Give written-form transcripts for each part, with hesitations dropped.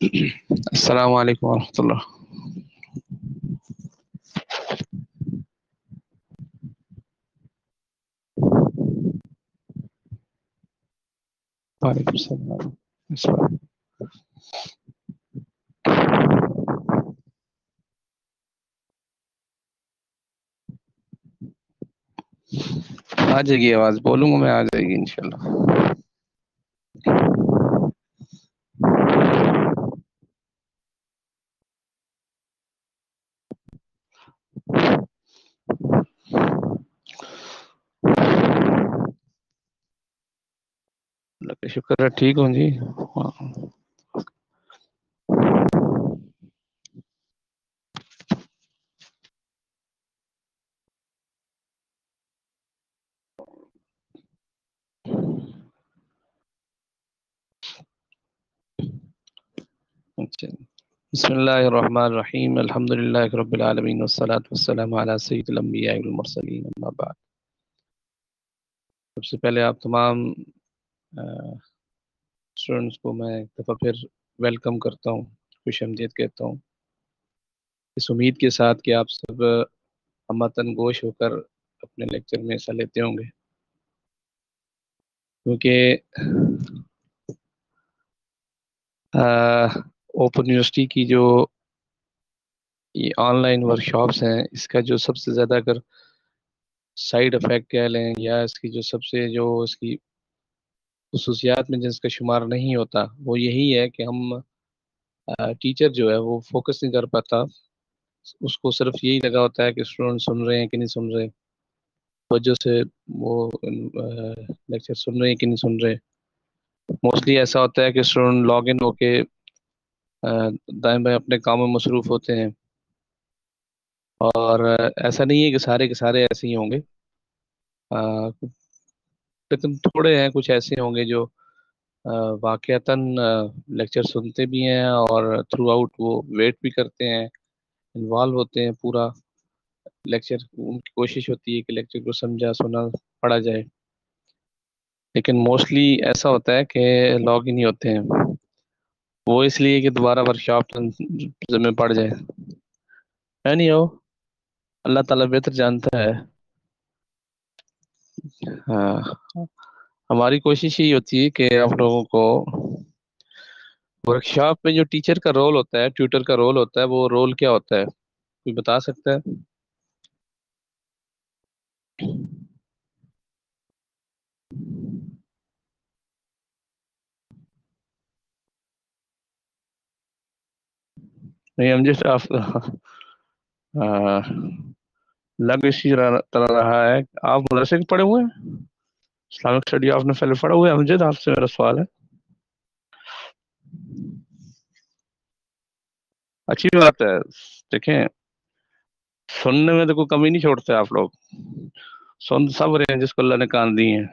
السلام علیکم ورحمۃ اللہ۔ وعلیکم السلام۔ السلام۔ آ جائے گی آواز، بولوں گا میں، آ جائے گی انشاءاللہ۔ اللہ کا شکر ہے، ٹھیک ہوں جی۔ اچھا، بسم اللہ الرحمن الرحیم، الحمد للہ رب العالمین والصلاة والسلام علی سید الانبیاء والمرسلین، اما بعد۔ سب سے پہلے آپ تمام اسٹوڈنٹس کو میں ایک دفعہ پھر ویلکم کرتا ہوں، خوش آمدید کہتا ہوں، اس امید کے ساتھ کہ آپ سب ہمتن گوش ہو کر اپنے لیکچر میں حصہ لیتے ہوں گے، کیونکہ اوپن یونیورسٹی کی جو یہ آن لائن ورکشاپس ہیں، اس کا جو سب سے زیادہ اگر سائیڈ افیکٹ کہہ لیں، یا اس کی جو سب سے جو اس کی خصوصیات میں جس کا شمار نہیں ہوتا، وہ یہی ہے کہ ہم ٹیچر جو ہے وہ فوکس نہیں کر پاتا، اس کو صرف یہی لگا ہوتا ہے کہ اسٹوڈنٹ سن رہے ہیں کہ نہیں سن رہے، وجہ سے وہ لیکچر سن رہے ہیں کہ نہیں سن رہے۔ موسٹلی ایسا ہوتا ہے کہ اسٹوڈنٹ لاگ ان ہو کے دائیں بائیں اپنے کام میں مصروف ہوتے ہیں، اور ایسا نہیں ہے کہ سارے کے سارے ایسے ہی ہوں گے، لیکن تھوڑے ہیں، کچھ ایسے ہوں گے جو واقعتاً لیکچر سنتے بھی ہیں اور تھرو آؤٹ وہ ویٹ بھی کرتے ہیں، انوالو ہوتے ہیں پورا لیکچر، ان کی کوشش ہوتی ہے کہ لیکچر کو سمجھا سنا پڑھا جائے، لیکن موسٹلی ایسا ہوتا ہے کہ لاگ ان نہیں ہوتے ہیں، وہ اس لیے کہ دوبارہ ورکشاپ میں پڑ جائے، ہے نہیں ہو، اللہ تعالیٰ بہتر جانتا ہے۔ ہاں، ہماری کوشش یہی ہوتی ہے کہ آپ لوگوں کو ورکشاپ میں جو ٹیچر کا رول ہوتا ہے، ٹیوٹر کا رول ہوتا ہے، وہ رول کیا ہوتا ہے، کوئی بتا سکتا ہے؟ نہیں، ہم جس آپ لگ اسی طرح رہا ہے، آپ مدرسے کے پڑھے ہوئے ہیں، اسلامک اسٹڈی آپ نے پہلے پڑھا ہوا ہے؟ امجد، آپ سے میرا سوال ہے، اچھی بات ہے، دیکھیں سننے میں تو کوئی کمی نہیں چھوڑتے آپ لوگ، سن سب رہے ہیں جس کو اللہ نے کان دی ہیں۔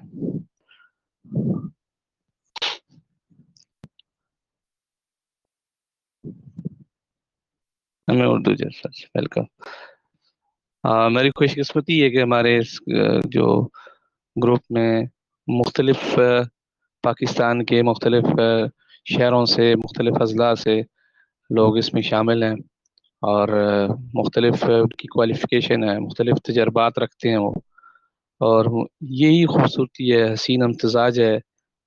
ہمیں اردو جیسا، ویلکم۔ میری خوش قسمتی ہے کہ ہمارے اس جو گروپ میں مختلف پاکستان کے مختلف شہروں سے، مختلف اضلاع سے لوگ اس میں شامل ہیں، اور مختلف ان کی کوالیفیکیشن ہے، مختلف تجربات رکھتے ہیں وہ، اور یہی خوبصورتی ہے، حسین امتزاج ہے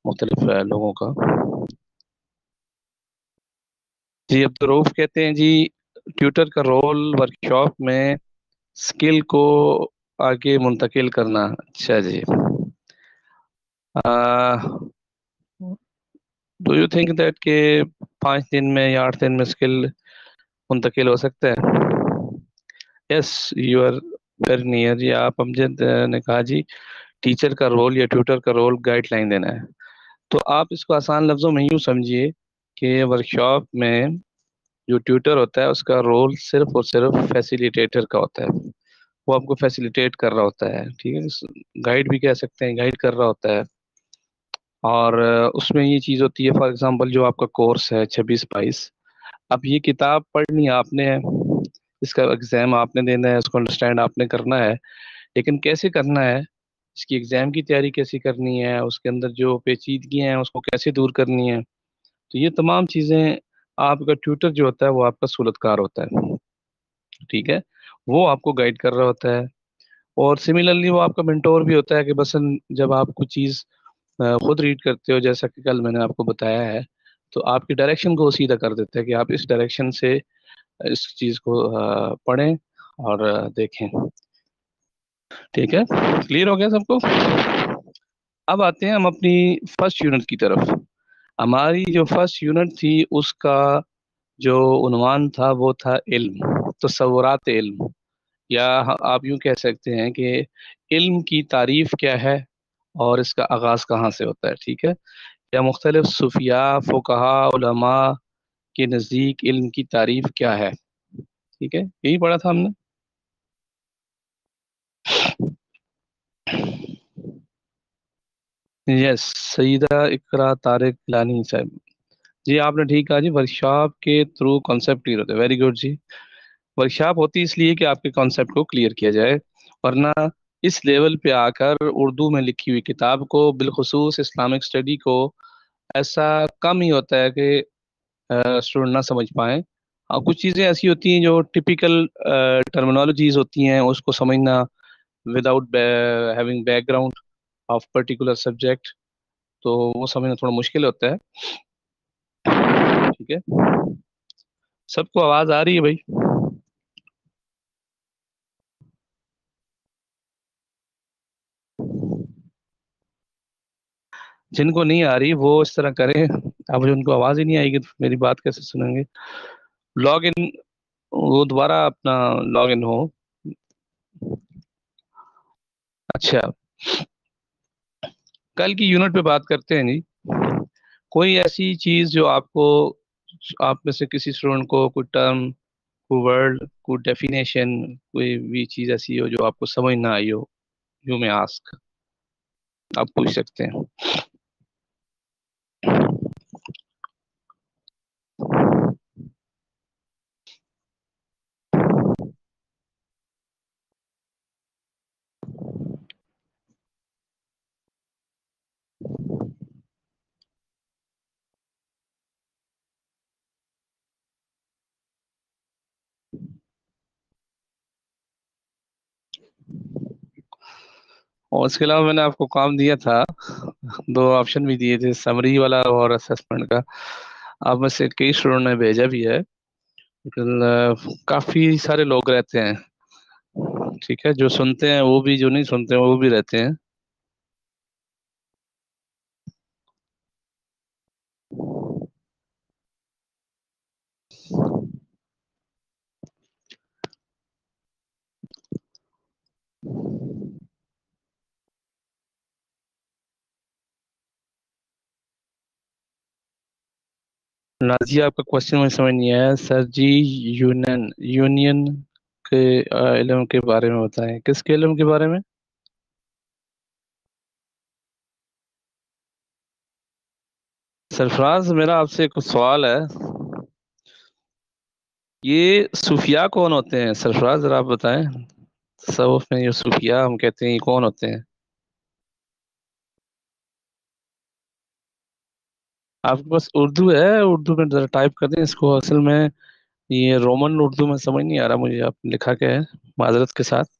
مختلف لوگوں کا۔ جی عبدالرؤف کہتے ہیں جی، ٹیوٹر کا رول ورکشاپ میں اسکل کو آگے منتقل کرنا۔ اچھا جی، ڈو یو تھنک دیٹ کہ 5 دن میں یا 8 دن میں اسکل منتقل ہو سکتا ہے؟ یس، یو آر ویری نیئر جی۔ آپ امجد نے کہا جی ٹیچر کا رول یا ٹیوٹر کا رول گائیڈ لائن دینا ہے، تو آپ اس کو آسان لفظوں میں یوں سمجھیے کہ ورکشاپ میں جو ٹیوٹر ہوتا ہے اس کا رول صرف اور صرف فیسیلیٹیٹر کا ہوتا ہے، وہ آپ کو فیسیلیٹیٹ کر رہا ہوتا ہے، ٹھیک ہے، گائیڈ بھی کہہ سکتے ہیں، گائیڈ کر رہا ہوتا ہے، اور اس میں یہ چیز ہوتی ہے، فار ایگزامپل جو آپ کا کورس ہے 26-22، اب یہ کتاب پڑھنی آپ نے ہے، اس کا ایگزام آپ نے دینا ہے، اس کو انڈرسٹینڈ آپ نے کرنا ہے، لیکن کیسے کرنا ہے، اس کی ایگزام کی تیاری کیسی کرنی ہے، اس کے اندر جو پیچیدگیاں ہیں اس کو کیسے دور کرنی ہے، تو یہ تمام چیزیں آپ کا ٹیوٹر جو ہوتا ہے وہ آپ کا سہولتکار ہوتا ہے، ٹھیک ہے، وہ آپ کو گائیڈ کر رہا ہوتا ہے، اور سملرلی وہ آپ کا مینٹور بھی ہوتا ہے کہ بس جب آپ کوئی چیز خود ریڈ کرتے ہو، جیسا کہ کل میں نے آپ کو بتایا ہے، تو آپ کی ڈائریکشن کو وہ سیدھا کر دیتا ہے کہ آپ اس ڈائریکشن سے اس چیز کو پڑھیں اور دیکھیں، ٹھیک ہے، کلیئر ہو گیا سب کو؟ اب آتے ہیں ہم اپنی فرسٹ یونٹ کی طرف۔ ہماری جو فرسٹ یونٹ تھی اس کا جو عنوان تھا وہ تھا علم، تصورات علم، یا آپ یوں کہہ سکتے ہیں کہ علم کی تعریف کیا ہے اور اس کا آغاز کہاں سے ہوتا ہے، ٹھیک ہے، یا مختلف صوفیاء، فقہاء، علماء کے نزدیک علم کی تعریف کیا ہے، ٹھیک ہے، یہی پڑھا تھا ہم نے۔ یس، سیدہ اقرا طارق لانی صاحب، جی آپ نے ٹھیک کہا جی، ورکشاپ کے تھرو کانسیپٹ کلیئر ہوتے ہیں، ویری گڈ جی۔ ورکشاپ ہوتی اس لیے کہ آپ کے کانسیپٹ کو کلیئر کیا جائے، ورنہ اس لیول پہ آ کر اردو میں لکھی ہوئی کتاب کو، بالخصوص اسلامک اسٹڈی کو، ایسا کم ہی ہوتا ہے کہ اسٹوڈنٹ نہ سمجھ پائیں۔ کچھ چیزیں ایسی ہوتی ہیں جو ٹپیکل ٹرمینالوجیز ہوتی ہیں، اس کو سمجھنا without having back ground of particular subject, تو وہ سمجھنا تھوڑا مشکل ہوتا ہے، ٹھیک ہے، سب کو آواز آ رہی ہے بھائی؟ جن کو نہیں آ رہی وہ اس طرح کریں، اب ان کو آواز ہی نہیں آئے گی تو میری بات کیسے سنیں گے؟ لاگ ان، وہ دوبارہ اپنا لاگ ان ہو۔ اچھا، کل کی یونٹ پہ بات کرتے ہیں جی۔ کوئی ایسی چیز جو آپ کو، آپ میں سے کسی اسٹوڈنٹ کو کوئی ٹرم، کوئی ورڈ، کوئی ڈیفینیشن، کوئی بھی چیز ایسی ہو جو آپ کو سمجھ نہ آئی ہو، یو میں آسک، آپ پوچھ سکتے ہیں۔ اور اس کے علاوہ میں نے آپ کو کام دیا تھا، دو آپشن بھی دیے تھے، سمری والا اور اسسمنٹ کا، آپ میں سے کئی اسٹوڈنٹ نے بھیجا بھی ہے، لیکن کافی سارے لوگ رہتے ہیں، ٹھیک ہے، جو سنتے ہیں وہ بھی، جو نہیں سنتے ہیں وہ بھی رہتے ہیں۔ نازیہ، آپ کا کوشچن مجھے سمجھ نہیں آیا سر جی۔ یونین کے علم کے بارے میں بتائیں، کس کے علم کے بارے میں؟ سرفراز، میرا آپ سے ایک سوال ہے، یہ صوفیاء کون ہوتے ہیں سرفراز، ذرا آپ بتائیں، تصوف میں یہ صوفیاء ہم کہتے ہیں، یہ کون ہوتے ہیں؟ آپ کے پاس اردو ہے؟ اردو میں ذرا ٹائپ کر دیں اس کو، اصل میں یہ رومن اردو میں سمجھ نہیں آ رہا مجھے، آپ نے لکھا کیا ہے، معذرت کے ساتھ۔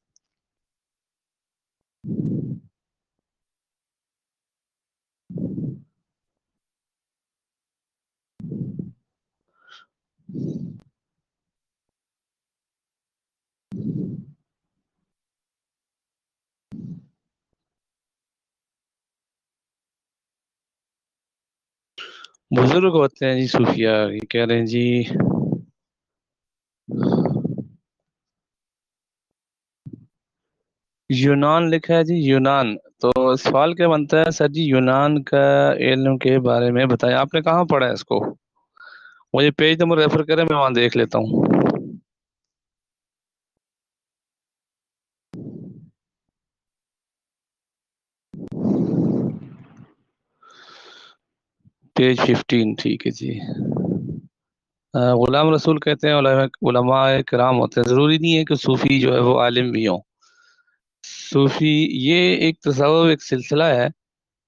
بزرگ ہوتے ہیں جی صوفیاء، یہ کہہ رہے ہیں جی۔ یونان لکھا ہے جی، یونان، تو سوال کیا بنتا ہے سر جی، یونان کا علم کے بارے میں بتائیں، آپ نے کہاں پڑھا ہے اس کو؟ مجھے پیج نمبر ریفر کریں، میں وہاں دیکھ لیتا ہوں۔ پیج 15، ٹھیک ہے جی۔ غلام رسول کہتے ہیں علماء کرام ہوتے ہیں، ضروری نہیں ہے کہ صوفی جو ہے وہ عالم بھی ہوں۔ صوفی یہ ایک تصوف، ایک سلسلہ ہے،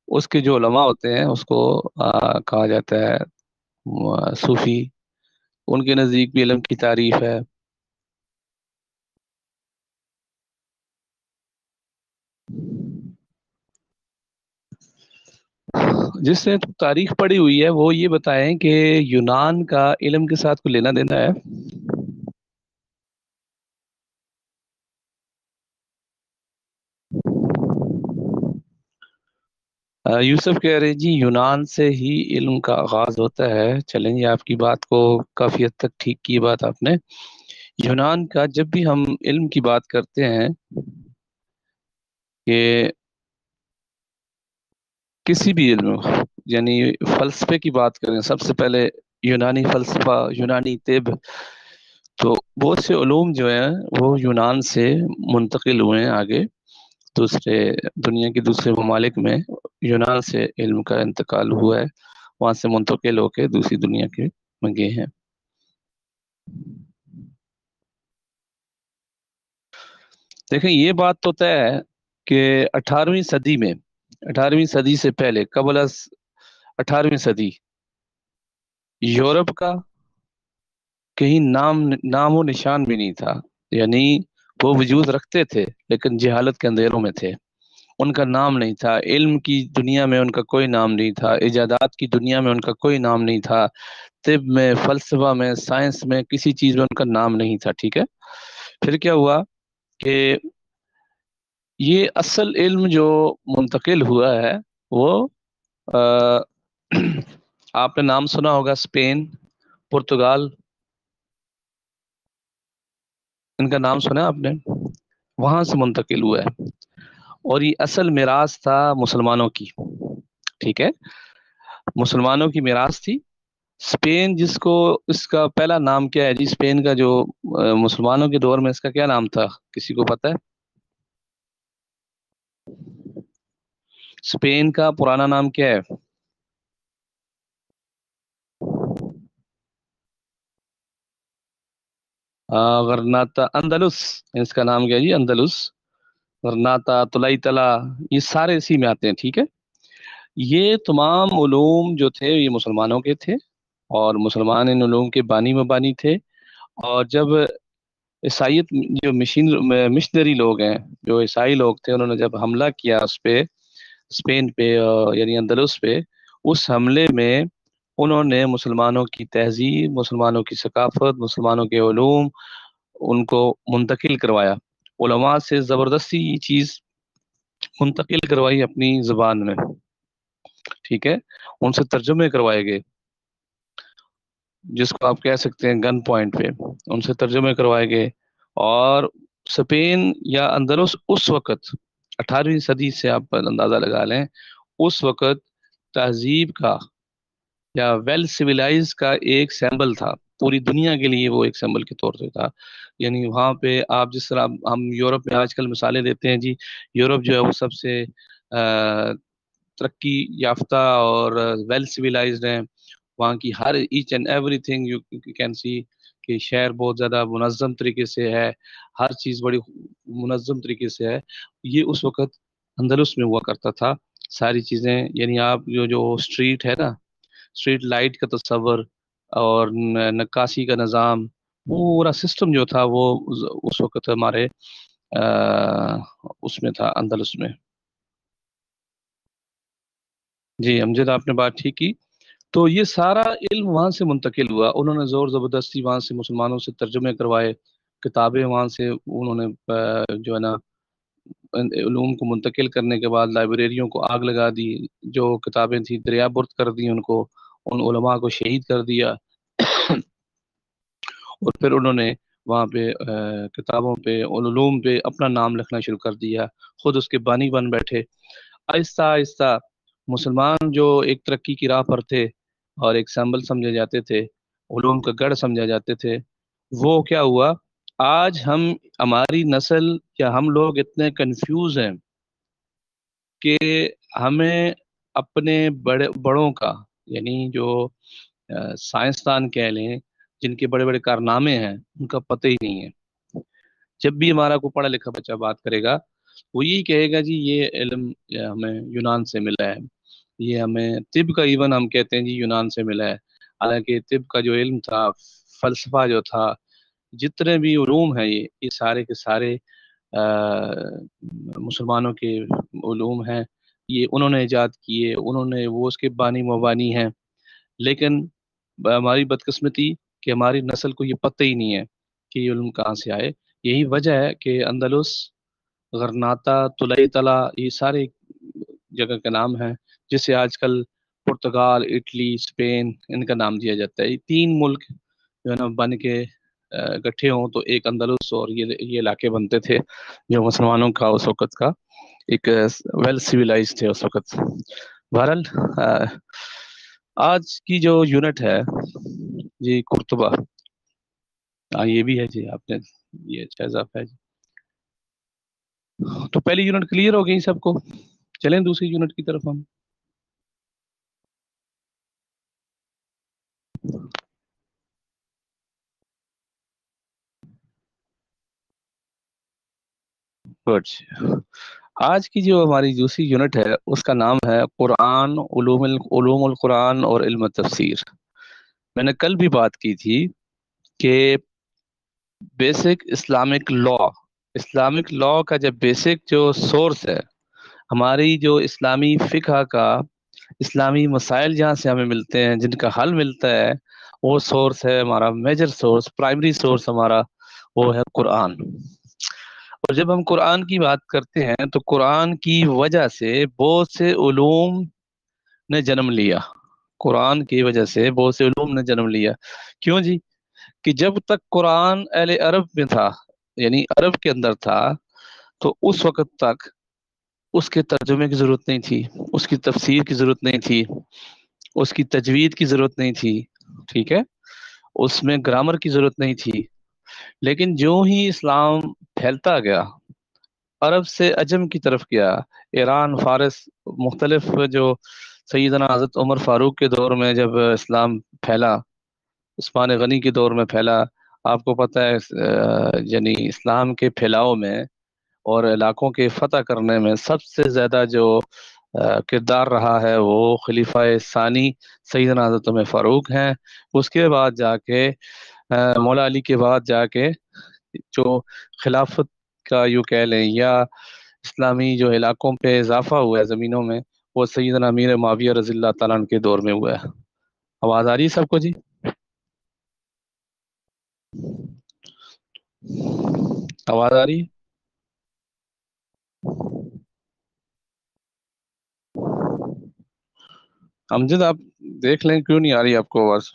اس کے جو علماء ہوتے ہیں اس کو کہا جاتا ہے صوفی، ان کے نزدیک بھی علم کی تعریف ہے. جس نے تاریخ پڑھی ہوئی ہے وہ یہ بتائیں کہ یونان کا علم کے ساتھ کوئی لینا دینا ہے؟ یوسف کہہ رہے جی یونان سے ہی علم کا آغاز ہوتا ہے. چلیں جی، آپ کی بات کو کافی حد تک ٹھیک کی بات آپ نے. یونان کا جب بھی ہم علم کی بات کرتے ہیں کہ کسی بھی علم، یعنی فلسفے کی بات کریں، سب سے پہلے یونانی فلسفہ، یونانی طب، تو بہت سے علوم جو ہیں وہ یونان سے منتقل ہوئے ہیں آگے. دوسرے دنیا کے دوسرے ممالک میں یونان سے علم کا انتقال ہوا ہے، وہاں سے منتقل ہو کے دوسری دنیا کے میں گئے ہیں. دیکھیں یہ بات تو طے ہے کہ 18ویں صدی میں، 18ویں صدی سے پہلے، قبل از 18ویں صدی، یورپ کا کہیں نام و نشان بھی نہیں تھا. یعنی وہ وجود رکھتے تھے لیکن جہالت کے اندھیروں میں تھے. ان کا نام نہیں تھا، علم کی دنیا میں ان کا کوئی نام نہیں تھا، ایجادات کی دنیا میں ان کا کوئی نام نہیں تھا، طب میں، فلسفہ میں، سائنس میں، کسی چیز میں ان کا نام نہیں تھا. ٹھیک ہے. پھر کیا ہوا کہ یہ اصل علم جو منتقل ہوا ہے وہ آ، آپ نے نام سنا ہوگا اسپین، پرتگال، ان کا نام سنا آپ نے؟ وہاں سے منتقل ہوا ہے. اور یہ اصل میراث تھا مسلمانوں کی. ٹھیک ہے. مسلمانوں کی میراث تھی. اسپین، جس کو، اس کا پہلا نام کیا ہے جی اسپین کا، جو مسلمانوں کے دور میں اس کا کیا نام تھا؟ کسی کو پتہ ہے؟ اسپین کا پرانا نام کیا ہے؟ غرناطہ، اندلس. اس کا نام کیا ہے جی؟ اندلس، غرناطہ، طلائی طلا، یہ سارے اسی میں آتے ہیں. ٹھیک ہے. یہ تمام علوم جو تھے یہ مسلمانوں کے تھے، اور مسلمان ان علوم کے بانی مبانی تھے. اور جب عیسائیت، جو مشنری لوگ ہیں، جو عیسائی لوگ تھے، انہوں نے جب حملہ کیا اس پہ، اسپین پہ، یعنی اندلس پہ، اس حملے میں انہوں نے مسلمانوں کی تہذیب، مسلمانوں کی ثقافت، مسلمانوں کے علوم ان کو منتقل کروایا. علماء سے زبردستی یہ چیز منتقل کروائی اپنی زبان میں. ٹھیک ہے. ان سے ترجمے کروائے گئے، جس کو آپ کہہ سکتے ہیں گن پوائنٹ پہ، ان سے ترجمے کروائے گئے. اور اسپین یا اندلس اس وقت، 18ویں صدی سے آپ اندازہ لگا لیں، اس وقت تہذیب کا یا ویل سویلائز کا ایک سیمبل تھا. پوری دنیا کے لیے وہ ایک سیمبل کے طور پہ تھا. یعنی وہاں پہ آپ جس طرح ہم یورپ میں آج کل مثالیں دیتے ہیں جی، یورپ جو ہے وہ سب سے ترقی یافتہ اور ویل سویلائزڈ ہیں. وہاں کی ہر each and every thing you can see, کہ شہر بہت زیادہ منظم طریقے سے ہے، ہر چیز بڑی منظم طریقے سے ہے. یہ اس وقت اندلس میں ہوا کرتا تھا ساری چیزیں. یعنی آپ جو اسٹریٹ ہے نا، اسٹریٹ لائٹ کا تصور اور نکاسی کا نظام، پورا سسٹم جو تھا وہ اس وقت ہمارے اس میں تھا، اندلس میں. جی امجد، آپ نے بات ٹھیک کی. تو یہ سارا علم وہاں سے منتقل ہوا. انہوں نے زور زبردستی وہاں سے مسلمانوں سے ترجمے کروائے، کتابیں وہاں سے انہوں نے جو ہے نا علوم کو منتقل کرنے کے بعد لائبریریوں کو آگ لگا دی. جو کتابیں تھیں دریا برد کر دی، ان کو، ان علماء کو شہید کر دیا. اور پھر انہوں نے وہاں پہ کتابوں پہ، علوم پہ اپنا نام لکھنا شروع کر دیا، خود اس کے بانی بن بیٹھے. آہستہ آہستہ مسلمان جو ایک ترقی کی راہ پر تھے اور ایک سمبل سمجھے جاتے تھے، علوم کا گڑھ سمجھا جاتے تھے، وہ کیا ہوا؟ آج ہماری نسل یا ہم لوگ اتنے کنفیوز ہیں کہ ہمیں اپنے بڑوں کا، یعنی جو سائنسدان کہہ لیں، جن کے بڑے بڑے کارنامے ہیں، ان کا پتہ ہی نہیں ہے. جب بھی ہمارا کوئی پڑھا لکھا بچہ بات کرے گا، وہ یہی کہے گا جی یہ علم ہمیں یونان سے ملا ہے. یہ ہمیں طب کا، ایون ہم کہتے ہیں جی یونان سے ملا ہے. حالانکہ طب کا جو علم تھا، فلسفہ جو تھا، جتنے بھی علوم ہیں، یہ سارے کے سارے مسلمانوں کے علوم ہیں، یہ انہوں نے ایجاد کیے، انہوں نے وہ اس کے بانی مبانی ہیں. لیکن ہماری بدقسمتی کہ ہماری نسل کو یہ پتہ ہی نہیں ہے کہ یہ علم کہاں سے آئے. یہی وجہ ہے کہ اندلس، غرناطہ، طلئی طلا، یہ سارے جگہ کا نام ہے، جسے آج کل پرتگال، اٹلی، اسپین ان کا نام دیا جاتا ہے. یہ تین ملک جو ہے نا بن کے اکٹھے ہوں تو ایک اندلس اور یہ علاقے بنتے تھے جو مسلمانوں کا اس وقت کا ایک ویل سیویلائز تھے اس وقت. بہرحال آج کی جو یونٹ ہے جی قرطبہ، ہاں یہ بھی ہے جی، آپ نے یہ اچھا اضافہ ہے جی. تو پہلی یونٹ کلیئر ہو گئی سب کو، چلیں دوسری یونٹ کی طرف ہم. گڈ. آج کی جو ہماری دوسری یونٹ ہے اس کا نام ہے قرآن، علوم القرآن اور علم تفسیر. میں نے کل بھی بات کی تھی کہ بیسک اسلامک لا کا جب بیسک جو سورس ہے، ہماری جو اسلامی فقہ کا، اسلامی مسائل جہاں سے ہمیں ملتے ہیں، جن کا حل ملتا ہے، وہ سورس ہے ہمارا میجر سورس، پرائمری سورس ہمارا وہ ہے قرآن. اور جب ہم قرآن کی بات کرتے ہیں تو قرآن کی وجہ سے بہت سے علوم نے جنم لیا. قرآن کی وجہ سے بہت سے علوم نے جنم لیا. کیوں جی؟ کہ جب تک قرآن اہل عرب میں تھا، یعنی عرب کے اندر تھا، تو اس وقت تک اس کے ترجمے کی ضرورت نہیں تھی، اس کی تفسیر کی ضرورت نہیں تھی، اس کی تجوید کی ضرورت نہیں تھی. ٹھیک ہے، اس میں گرامر کی ضرورت نہیں تھی. لیکن جو ہی اسلام پھیلتا گیا، عرب سے عجم کی طرف گیا، ایران، فارس، مختلف جو سیدنا حضرت عمر فاروق کے دور میں جب اسلام پھیلا، عثمان غنی کے دور میں پھیلا، آپ کو پتہ ہے یعنی اسلام کے پھیلاؤ میں اور علاقوں کے فتح کرنے میں سب سے زیادہ جو کردار رہا ہے وہ خلیفہ ثانی سیدنا حضرت عمر فاروق ہیں. اس کے بعد جا کے مولا علی کے بعد جا کے جو خلافت کا یوں کہہ لیں یا اسلامی جو علاقوں پہ اضافہ ہوا ہے زمینوں میں، وہ سیدنا امیر معاویہ رضی اللہ تعالیٰ عنہ کے دور میں ہوا ہے. آواز آ رہی ہے سب کو جی؟ آواز آ رہی ہے؟ امجد آپ دیکھ لیں کیوں نہیں آ رہی آپ کو آواز.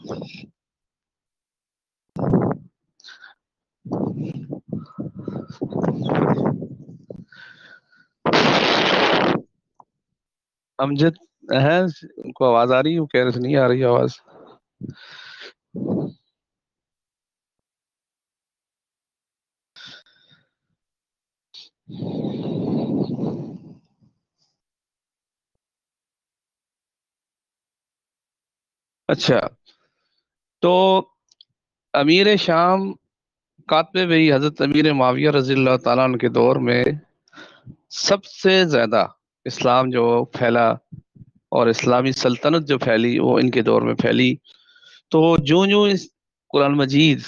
امجد ہے ان کو آواز آ رہی ہے؟ وہ کہہ رہے تھے نہیں آ رہی آواز. اچھا، تو امیر شام کاتب بھی حضرت امیر معاویہ رضی اللہ تعالیٰ عنہ کے دور میں سب سے زیادہ اسلام جو پھیلا اور اسلامی سلطنت جو پھیلی وہ ان کے دور میں پھیلی. تو جو اس قرآن مجید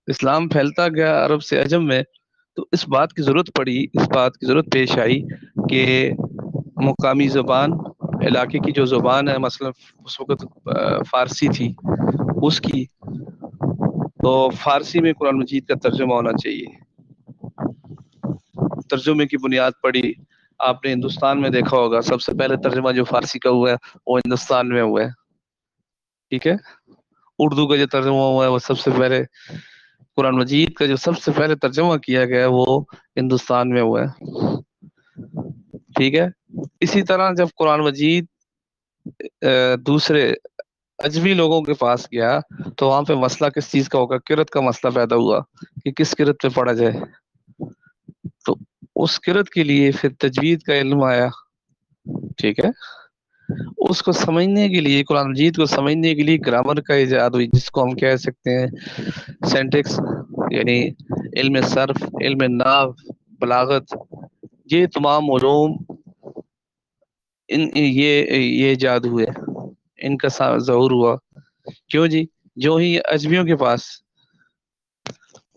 اسلام پھیلتا گیا عرب سے عجم میں، تو اس بات کی ضرورت پڑی، اس بات کی ضرورت پیش آئی کہ مقامی زبان، علاقے کی جو زبان ہے، مثلا اس وقت فارسی تھی، اس کی تو فارسی میں قرآن مجید کا ترجمہ ہونا چاہیے. ترجمے کی بنیاد پڑی. آپ نے ہندوستان میں دیکھا ہوگا سب سے پہلے ترجمہ جو فارسی کا ہوا ہے وہ ہندوستان میں ہوا ہے. ٹھیک ہے، اردو کا جو ترجمہ ہوا ہے وہ سب سے پہلے، قرآن مجید کا جو سب سے پہلے ترجمہ کیا گیا ہے وہ ہندوستان میں ہوا ہے. ٹھیک ہے، اسی طرح جب قرآن مجید دوسرے اجمی لوگوں کے پاس گیا تو وہاں پہ مسئلہ کس چیز کا ہوگا؟ قرت کا مسئلہ پیدا ہوا کہ کس قرت پہ پڑھا جائے. تو اس قرت کے لیے پھر تجوید کا علم آیا. ٹھیک ہے، اس کو سمجھنے کے لیے، قرآن مجید کو سمجھنے کے لیے گرامر کا ایجاد ہوئی، جس کو ہم کہہ سکتے ہیں سینٹیکس، یعنی علم صرف، علم نحو، بلاغت. یہ تمام علوم یہ ایجاد ہوئے، ان کا ظہور ہوا. کیوں جی؟ جو ہی اجمیوں کے پاس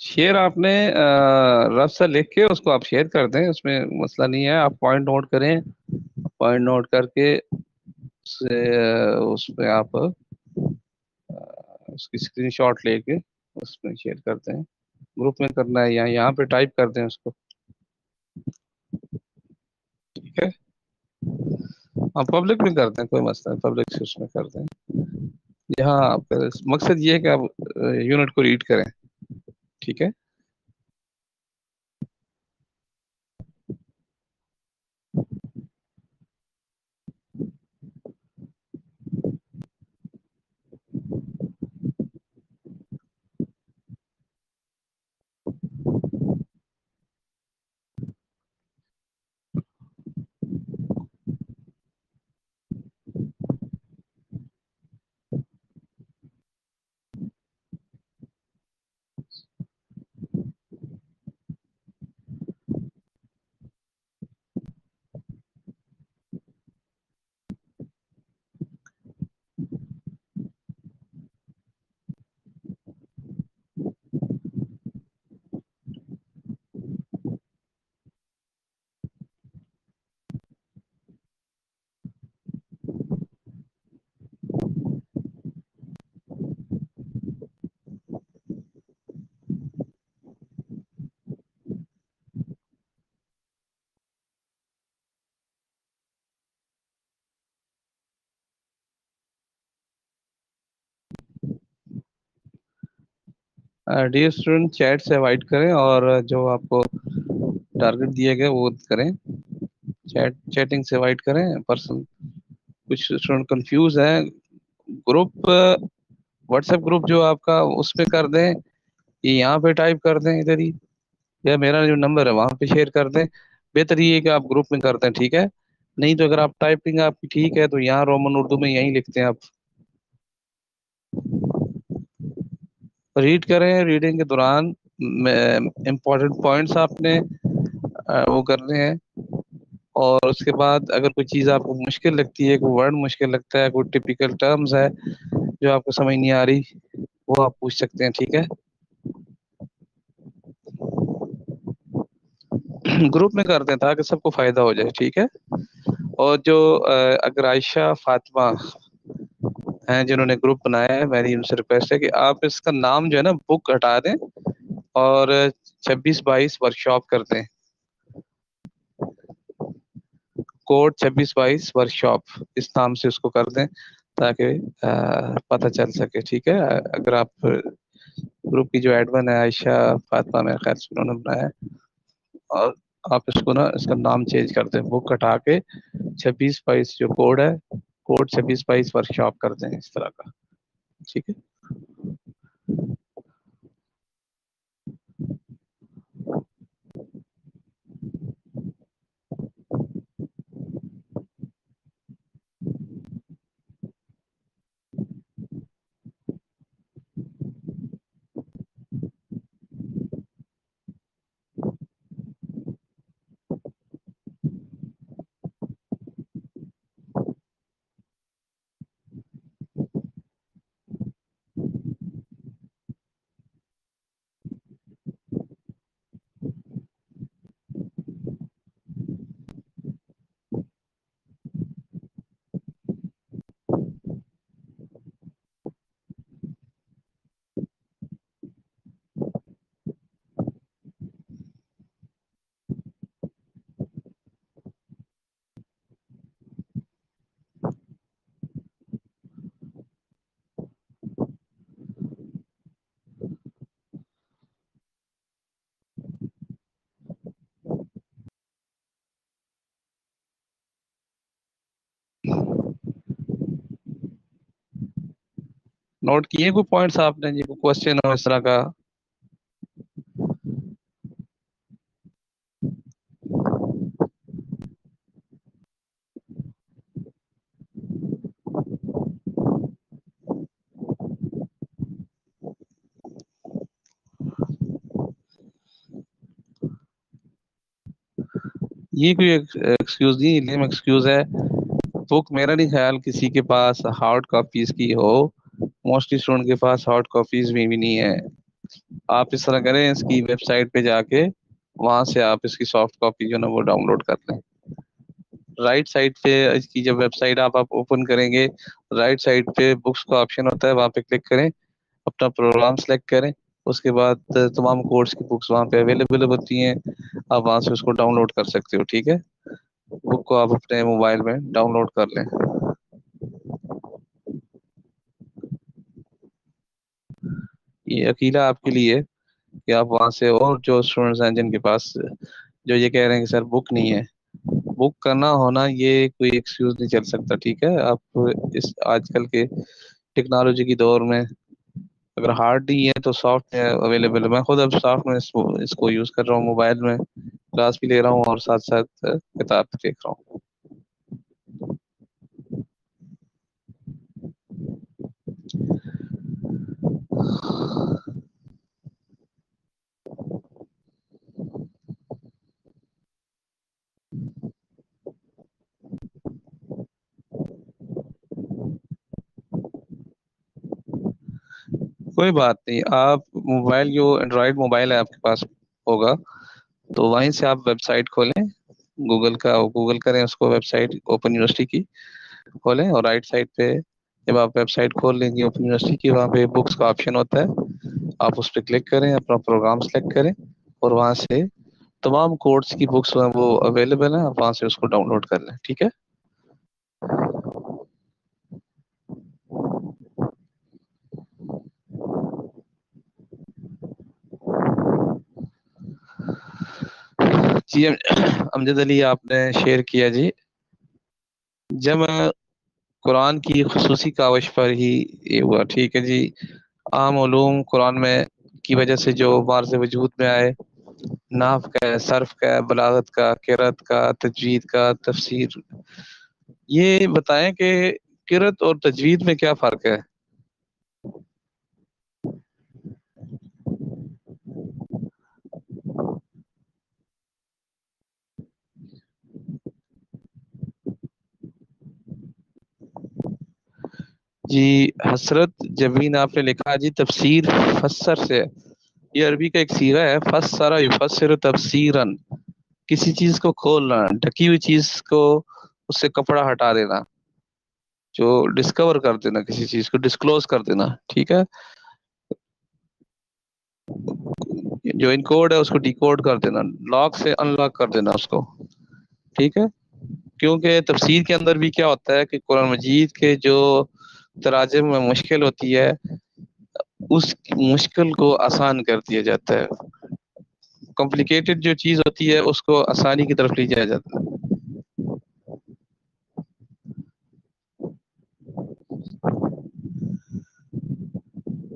شیئر آپ نے رف سے لکھ کے اس کو آپ شیئر کر دیں، اس میں مسئلہ نہیں ہے. آپ پوائنٹ نوٹ کریں، پوائنٹ نوٹ کر کے اس پہ آپ اس کی اسکرین شاٹ لے کے اس میں شیئر کرتے ہیں. گروپ میں کرنا ہے یا یہاں پہ ٹائپ کر دیں اس کو. ٹھیک ہے، آپ پبلک میں کرتے ہیں، کوئی مسئلہ نہیں، پبلک سے اس میں کرتے ہیں. یہاں مقصد یہ ہے کہ آپ یونٹ کو ریڈ کریں. ٹھیک ہے. ڈیئر اسٹوڈنٹ، چیٹ سے اوائڈ کریں اور جو آپ کو ٹارگٹ دیا گیا وہ کریں. چیٹنگ سے اوائڈ کریں. پرسن کچھ اسٹوڈنٹ کنفیوز ہیں. گروپ واٹس ایپ گروپ جو آپ کا اس پہ کر دیں، یہ یہاں پہ ٹائپ کر دیں ادھر ہی، یا میرا جو نمبر ہے وہاں پہ شیئر کر دیں. بہتر یہ ہے کہ آپ گروپ میں کرتے ہیں. ٹھیک ہے. نہیں تو اگر آپ ٹائپنگ آپ کی ٹھیک ہے تو یہاں رومن اردو میں یہیں لکھتے ہیں. آپ ریڈ کریں. ریڈنگ کے دوران امپورٹنٹ پوائنٹس آپ نے وہ کرنے ہیں. اور اس کے بعد اگر کوئی چیز آپ کو مشکل لگتی ہے، کوئی ورڈ مشکل لگتا ہے، کوئی ٹپیکل ٹرمز ہے جو آپ کو سمجھ نہیں آ رہی، وہ آپ پوچھ سکتے ہیں. ٹھیک ہے. گروپ میں کرتے ہیں تاکہ سب کو فائدہ ہو جائے. ٹھیک ہے. اور جو اگر عائشہ فاطمہ ہیں جنہوں نے گروپ بنایا ہے، میری ان سے ریکویسٹ ہے کہ آپ اس کا نام جو ہے نا بک ہٹا دیں اور 26/22 ورکشاپ کرتے ہیں. کوڈ 26/22 ورکشاپ اس نام سے اس کو کر دیں تاکہ پتہ چل سکے. ٹھیک ہے. اگر آپ گروپ کی جو ایڈمن ہے عائشہ فاطمہ، میرے خیال سے انہوں نے بنایا ہے، اور آپ اس کو نا اس کا نام چینج کر دیں، بک ہٹا کے 26/22 جو کوڈ ہے، کوڈ 26/22 ورکشاپ کر دیں اس طرح کا. ٹھیک ہے. نوٹ کیے کوئی پوائنٹس آپ نے جی، کوئی کوشچن ہو اس طرح کا؟ یہ کوئی ایکسکیوز نہیں، لیم ایکسکیوز ہے. بک میرا نہیں خیال کسی کے پاس ہارڈ کاپیز کی ہو. موسٹلی اسٹوڈنٹ کے پاس ہارڈ کاپیز میں بھی نہیں ہے. آپ اس طرح کریں، اس کی ویب سائٹ پہ جا کے وہاں سے آپ اس کی سافٹ کاپی جو ہے نا وہ ڈاؤن لوڈ کر لیں. رائٹ سائڈ پہ اس کی جب ویب سائٹ آپ اوپن کریں گے، رائٹ سائڈ پہ بکس کا آپشن ہوتا ہے، وہاں پہ کلک کریں، اپنا پروگرام سلیکٹ کریں. اس کے بعد تمام کورس کی بکس وہاں پہ اویلیبل ہوتی ہیں، آپ وہاں سے اس کو ڈاؤن لوڈ کر سکتے ہو. ٹھیک ہے، بک کو آپ اپنے موبائل میں ڈاؤن لوڈ کر لیں. یہ اکیلا آپ کے لیے کہ آپ وہاں سے، اور جو اسٹوڈنٹس ہیں جن کے پاس جو یہ کہہ رہے ہیں کہ سر بک نہیں ہے، بک کرنا ہونا یہ کوئی ایکسکیوز نہیں چل سکتا. ٹھیک ہے، آپ اس آج کل کے ٹیکنالوجی کی دور میں اگر ہارڈ نہیں ہے تو سافٹ اویلیبل ہے. میں خود اب سافٹ میں اس کو یوز کر رہا ہوں، موبائل میں کلاس بھی لے رہا ہوں اور ساتھ ساتھ کتاب بھی دیکھ رہا ہوں. کوئی بات نہیں، آپ موبائل جو اینڈرائڈ موبائل ہے آپ کے پاس ہوگا تو وہیں سے آپ ویب سائٹ کھولیں، گوگل کریں، اس کو ویب سائٹ اوپن یونیورسٹی کی کھولیں، اور رائٹ سائڈ پہ جب آپ ویب سائٹ کھول لیں گے اوپن یونیورسٹی کی، وہاں پہ بکس کا آپشن ہوتا ہے، آپ اس پہ کلک کریں، اپنا پروگرام سلیکٹ کریں، اور وہاں سے تمام کورس کی بکس وہ اویلیبل ہیں، آپ وہاں سے اس کو ڈاؤن لوڈ کر لیں. ٹھیک ہے. جی امجد علی آپ نے شیئر کیا. جی جب قرآن کی خصوصی کاوش پر ہی یہ ہوا. ٹھیک ہے جی، عام علوم قرآن میں کی وجہ سے جو مارز وجود میں آئے، نحو کا ہے، صرف کا ہے، بلاغت کا، قرأت کا، تجوید کا، تفسیر، یہ بتائیں کہ قرأت اور تجوید میں کیا فرق ہے؟ جی حسرت جبین آپ نے لکھا جی تفسیر فسر سے، یہ عربی کا ایک صیغہ ہے، فسر یفسر تفسیرن، کسی چیز کو کھولنا، ڈھکی ہوئی چیز کو اس سے کپڑا ہٹا دینا، جو ڈسکور کر دینا، کسی چیز کو ڈسکلوز کر دینا. ٹھیک ہے، جو انکوڈ ہے اس کو ڈیکوڈ کر دینا، لاک سے ان لاک کر دینا اس کو. ٹھیک ہے، کیونکہ تفسیر کے اندر بھی کیا ہوتا ہے کہ قرآن مجید کے جو تراجم میں مشکل ہوتی ہے اس مشکل کو آسان کر دیا جاتا ہے، کمپلیکیٹڈ جو چیز ہوتی ہے اس کو آسانی کی طرف لے جایا جاتا ہے.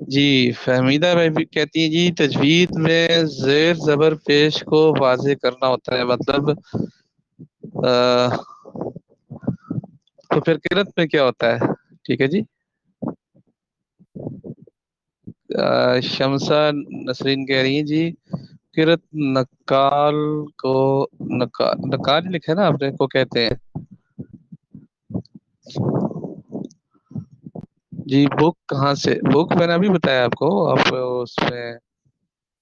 جی فہمیدہ میں بھی کہتی ہیں جی تجوید میں زیر زبر پیش کو واضح کرنا ہوتا ہے، مطلب آ، تو پھر قرأت میں کیا ہوتا ہے؟ ٹھیک ہے جی، شمسہ نسرین کہہ رہی ہیں جی قرأت نقال کو، نقال لکھا ہے نا آپ نے کو کہتے ہیں. جی بک کہاں سے؟ بک میں نے ابھی بتایا آپ کو، آپ اس میں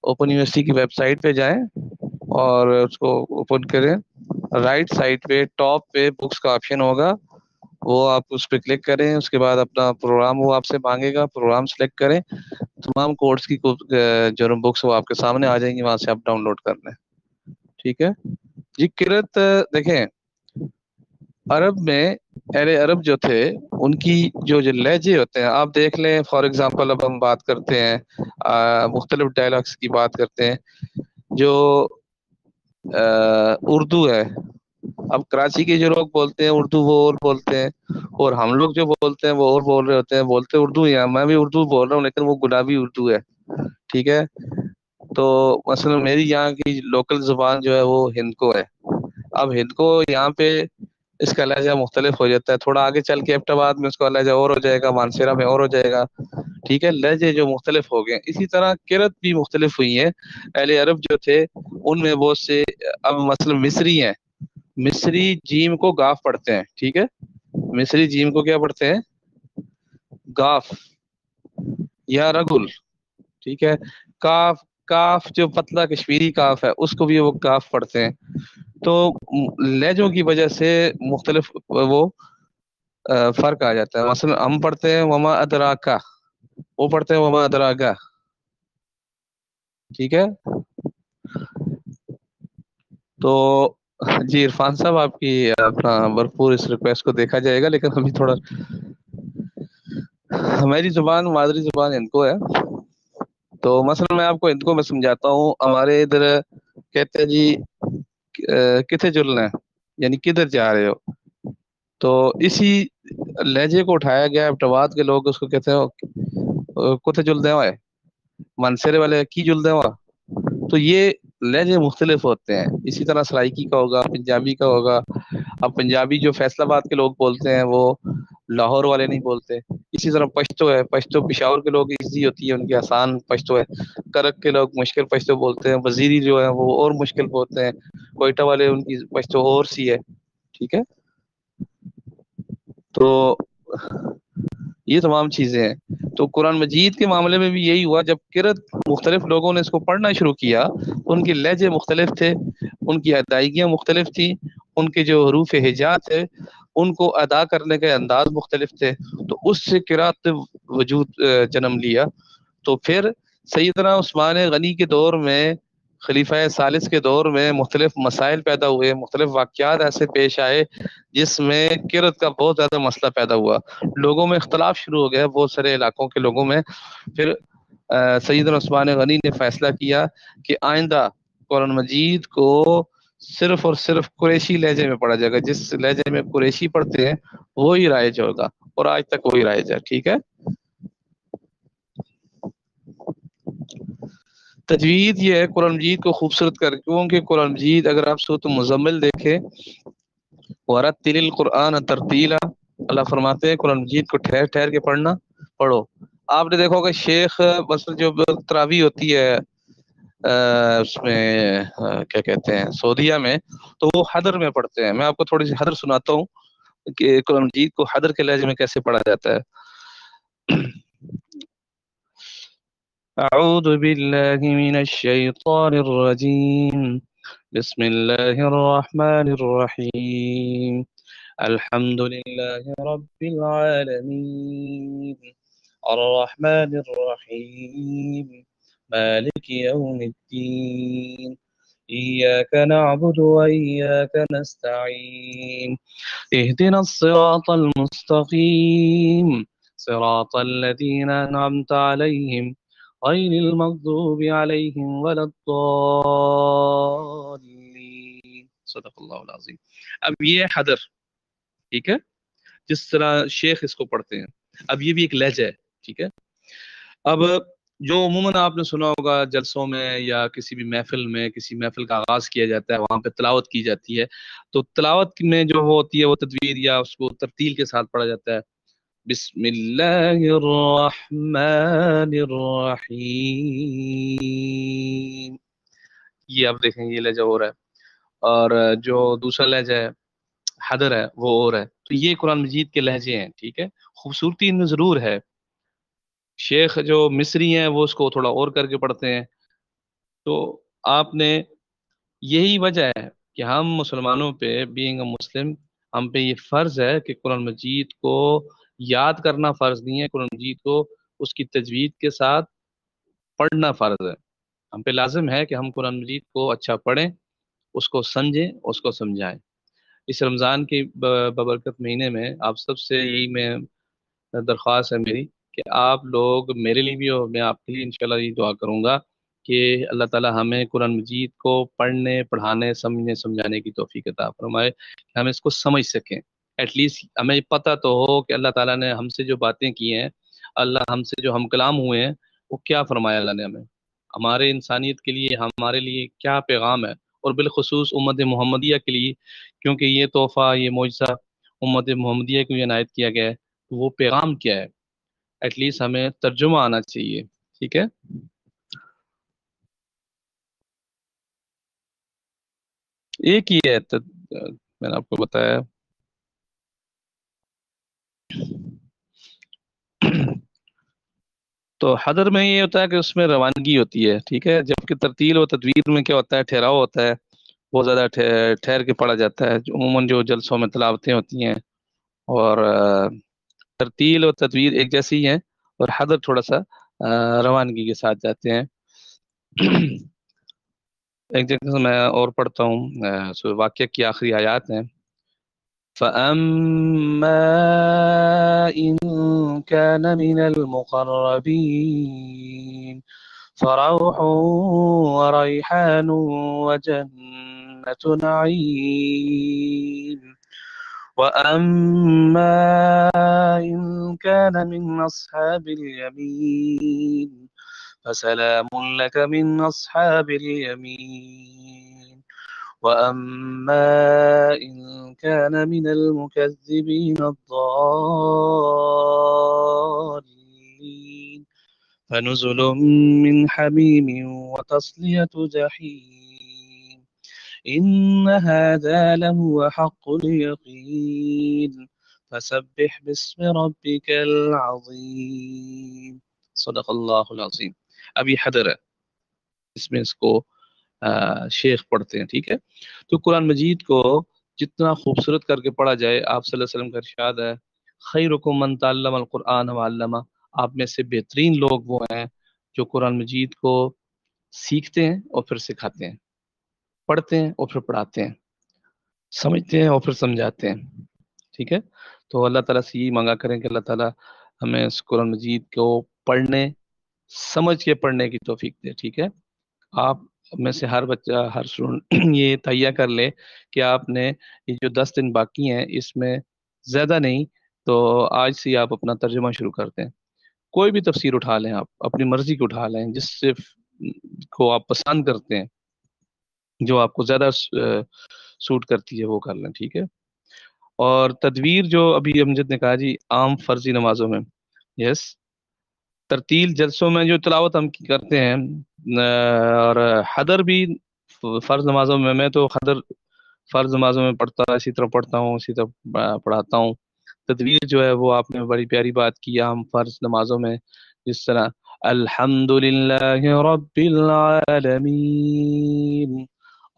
اوپن یونیورسٹی کی ویب سائٹ پہ جائیں اور اس کو اوپن کریں، رائٹ سائڈ پہ ٹاپ پہ بکس کا آپشن ہوگا، وہ آپ اس پہ کلک کریں، اس کے بعد اپنا پروگرام وہ آپ سے مانگے گا، پروگرام سلیکٹ کریں، تمام کورس کی جو بکس وہ آپ کے سامنے آ جائیں گی، وہاں سے آپ ڈاؤن لوڈ کر لیں. ٹھیک ہے جی. قرأت دیکھیں، عرب میں اہل عرب جو تھے ان کی جو لہجے ہوتے ہیں آپ دیکھ لیں، فار ایگزامپل اب ہم بات کرتے ہیں مختلف ڈائلاگس کی بات کرتے ہیں، جو اردو ہے، اب کراچی کے جو لوگ بولتے ہیں اردو وہ اور بولتے ہیں، اور ہم لوگ جو بولتے ہیں وہ اور بول رہے ہوتے ہیں، بولتے اردو ہی ہیں، میں بھی اردو بول رہا ہوں لیکن وہ گلابی اردو ہے. ٹھیک ہے، تو مثلا میری یہاں کی لوکل زبان جو ہے وہ ہند کو ہے، اب ہند کو یہاں پہ اس کا لہجہ مختلف ہو جاتا ہے، تھوڑا آگے چل کے ایبٹ آباد میں اس کا لہجہ اور ہو جائے گا، مانسیرا میں اور ہو جائے گا. ٹھیک ہے، لہجے جو مختلف ہو گئے، اسی طرح قرأت بھی مختلف ہوئی ہے. اہل عرب جو تھے ان میں بہت سے، اب مثلا مصری ہیں، مصری جیم کو گاف پڑھتے ہیں. ٹھیک ہے، مصری جیم کو کیا پڑھتے ہیں؟ گاف یا رگل. ٹھیک ہے، کاف، کاف جو پتلا کشمیری کاف ہے اس کو بھی وہ کاف پڑھتے ہیں. تو لہجوں کی وجہ سے مختلف وہ فرق آ جاتا ہے. مثلا ہم پڑھتے ہیں وما ادراکا، وہ پڑھتے ہیں وما ادراکا. ٹھیک ہے. تو جی عرفان صاحب، آپ کی اپنا بھرپور اس ریکویسٹ کو دیکھا جائے گا، لیکن ابھی تھوڑا میری زبان مادری زبان ہندکو ہے. تو مثلا میں آپ کو ہندکو میں سمجھاتا ہوں. ہمارے ادھر کہتے ہیں جی کتنے چلنا ہے، یعنی کدھر جا رہے ہو. تو اسی لہجے کو اٹھایا گیا اپٹواد کے لوگ اس کو کہتے ہیں کتنے جلدے ہوئے، منسرے والے کی جلدے ہوا. تو یہ لہجے مختلف ہوتے ہیں. اسی طرح سرائکی کا ہوگا، پنجابی کا ہوگا. اب پنجابی جو فیصل آباد کے لوگ بولتے ہیں وہ لاہور والے نہیں بولتے. اسی طرح پشتو ہے، پشتو پشاور کے لوگ ایزی ہوتی ہے ان کی، آسان پشتو ہے. کرک کے لوگ مشکل پشتو بولتے ہیں. وزیری جو ہے وہ اور مشکل بولتے ہیں. کوئٹہ والے ان کی پشتو اور سی ہے. ٹھیک ہے. تو یہ تمام چیزیں ہیں. تو قرآن مجید کے معاملے میں بھی یہی ہوا. جب قرت مختلف لوگوں نے اس کو پڑھنا شروع کیا، ان کے لہجے مختلف تھے، ان کی ادائیگیاں مختلف تھیں، ان کے جو حروف ہجا تھے ان کو ادا کرنے کے انداز مختلف تھے. تو اس سے قرات وجود جنم لیا. تو پھر سیدنا عثمان غنی کے دور میں، خلیفہ ثالث کے دور میں مختلف مسائل پیدا ہوئے، مختلف واقعات ایسے پیش آئے جس میں قرت کا بہت زیادہ مسئلہ پیدا ہوا. لوگوں میں اختلاف شروع ہو گیا، بہت سارے علاقوں کے لوگوں میں. پھر سیدنا عثمان غنی نے فیصلہ کیا کہ آئندہ قرآن مجید کو صرف اور صرف قریشی لہجے میں پڑھا جائے گا. جس لہجے میں قریشی پڑھتے ہیں وہی رائج ہوگا، اور آج تک وہی رائج ہے. ٹھیک ہے. تجوید یہ ہے قرآن مجید کو خوبصورت کر، کیونکہ قرآن مجید اگر آپ سورۃ مزمل دیکھیں، وَرَتِّلِ الْقُرْآنَ تَرْتِیلًا، اللہ فرماتے ہیں قرآن مجید کو ٹھہر ٹھہر کے پڑھنا، پڑھو. آپ نے دیکھا ہوگا شیخ مثلا جو تراویح ہوتی ہے اس میں کیا کہتے ہیں سعودیہ میں، تو وہ حدر میں پڑھتے ہیں. میں آپ کو تھوڑی سی حدر سناتا ہوں کہ قرآن مجید کو حدر کے لہجے میں کیسے پڑھا جاتا ہے. اعوذ باللہ من الشیطان الرجیم، بسم اللہ الرحمن الرحیم، الحمد للہ رب العالمین، الرحمن الرحیم، مالک یوم الدین، ایاک نعبد و ایاک نستعین، اہدنا الصراط المستقیم، صراط الذین انعمت علیہم غیر المغضوب علیہم ولا الضالین. صدق اللہ العظیم. اب یہ حدر، ٹھیک ہے، جس طرح شیخ اس کو پڑھتے ہیں. اب یہ بھی ایک لہجہ ہے. ٹھیک ہے. اب جو عموماً آپ نے سنا ہوگا جلسوں میں یا کسی بھی محفل میں، کسی محفل کا آغاز کیا جاتا ہے، وہاں پہ تلاوت کی جاتی ہے. تو تلاوت میں جو ہوتی ہے وہ تدویر یا اس کو ترتیل کے ساتھ پڑھا جاتا ہے. بسم اللہ الرحمن الرحیم، یہ آپ دیکھیں یہ لہجہ ہو رہا ہے. اور جو دوسرا لہجہ ہے حدر ہے وہ اور ہے. تو یہ قرآن مجید کے لہجے ہیں. ٹھیک ہے. خوبصورتی ان میں ضرور ہے. شیخ جو مصری ہیں وہ اس کو تھوڑا اور کر کے پڑھتے ہیں. تو آپ نے، یہی وجہ ہے کہ ہم مسلمانوں پہ، بینگ اے مسلم، ہم پہ یہ فرض ہے کہ قرآن مجید کو یاد کرنا فرض نہیں ہے. قرآن مجید کو اس کی تجوید کے ساتھ پڑھنا فرض ہے. ہم پہ لازم ہے کہ ہم قرآن مجید کو اچھا پڑھیں، اس کو سمجھیں، اس کو سمجھائیں. اس رمضان کے ببرکت مہینے میں آپ سب سے یہی میں درخواست ہے میری کہ آپ لوگ میرے لیے بھی، اور میں آپ کے لیے انشاءاللہ یہ دعا کروں گا کہ اللہ تعالی ہمیں قرآن مجید کو پڑھنے، پڑھانے، سمجھنے، سمجھانے کی توفیق عطا فرمائے کہ ہم اس کو سمجھ سکیں. ایٹ لیسٹ ہمیں پتہ تو ہو کہ اللہ تعالیٰ نے ہم سے جو باتیں کی ہیں، اللہ ہم سے جو ہم کلام ہوئے ہیں، وہ کیا فرمایا اللہ نے ہمیں، ہمارے انسانیت کے لیے، ہمارے لیے کیا پیغام ہے، اور بالخصوص امت محمدیہ کے لیے، کیونکہ یہ تحفہ، یہ معجزہ امت محمدیہ کو عنایت کیا گیا ہے. تو وہ پیغام کیا ہے، ایٹ لیسٹ ہمیں ترجمہ آنا چاہیے. ٹھیک ہے. ایک ہی ہے میں نے آپ کو بتایا. تو حضر میں یہ ہوتا ہے کہ اس میں روانگی ہوتی ہے، ٹھیک ہے، جبکہ ترتیل و تدویر میں کیا ہوتا ہے، ٹھہراؤ ہوتا ہے، بہت زیادہ ٹھہر کے پڑھا جاتا ہے، عموماً جو جلسوں میں تلاوتیں ہوتی ہیں، اور ترتیل و تدویر ایک جیسی ہی ہیں، اور حضر تھوڑا سا روانگی کے ساتھ جاتے ہیں۔ ایک جگہ سے میں اور پڑھتا ہوں، سورہ واقعہ کی آخری آیات ہیں۔ فَأَمَّا إِن كَانَ مِنَ الْمُقَرَّبِينَ فَرَوْحٌ وَرَيْحَانٌ وَجَنَّةُ نَعِيمٍ وَأَمَّا إِن كَانَ مِنْ أَصْحَابِ الْيَمِينِ فَسَلَامٌ لَكَ مِنْ أَصْحَابِ الْيَمِينِ وَأَمَّا إِن كَانَ مِنَ الْمُكَذِّبِينَ الضَّالِّينَ فَنُزُلٌ مِّنْ حَمِيمٍ وَتَصْلِيَةُ جَحِيمٍ إِنَّ هَذَا لَهُوَ حَقُّ الْيَقِينِ فَسَبِّحْ بِاسْمِ رَبِّكَ الْعَظِيمِ صدق اللہ العظیم۔ ابھی حضر ہے، اس میں اس کو شیخ پڑھتے ہیں، ٹھیک ہے۔ تو قرآن مجید کو جتنا خوبصورت کر کے پڑھا جائے، آپ صلی اللہ علیہ وسلم کا ارشاد ہے، خیرکم من تعلم القرآن وعلمہ، آپ میں سے بہترین لوگ وہ ہیں جو قرآن مجید کو سیکھتے ہیں اور پھر سکھاتے ہیں، پڑھتے ہیں اور پھر پڑھاتے ہیں، سمجھتے ہیں اور پھر سمجھاتے ہیں، ٹھیک ہے۔ تو اللہ تعالیٰ سے یہی مانگا کریں کہ اللہ تعالیٰ ہمیں اس قرآن مجید کو پڑھنے، سمجھ کے پڑھنے کی توفیق دے، ٹھیک ہے۔ آپ میں سے ہر بچہ، ہر اسٹوڈنٹ یہ تہیہ کر لے کہ آپ نے یہ جو 10 دن باقی ہیں، اس میں زیادہ نہیں تو آج سے ہی آپ اپنا ترجمہ شروع کر دیں، کوئی بھی تفسیر اٹھا لیں، آپ اپنی مرضی کو اٹھا لیں، جس سے کو آپ پسند کرتے ہیں، جو آپ کو زیادہ سوٹ کرتی ہے وہ کر لیں، ٹھیک ہے۔ اور تدویر جو ابھی امجد نے کہا جی، عام فرضی نمازوں میں، یس، ترتیل جلسوں میں جو تلاوت ہم کرتے ہیں، اور حضر بھی فرض نمازوں میں تو حضر فرض نمازوں میں پڑھتا، اسی طرح پڑھتا ہوں، اسی طرح پڑھاتا ہوں۔ تدویر جو ہے وہ آپ نے بڑی پیاری بات کی، ہم فرض نمازوں میں جس طرح الحمد للہ رب العالمین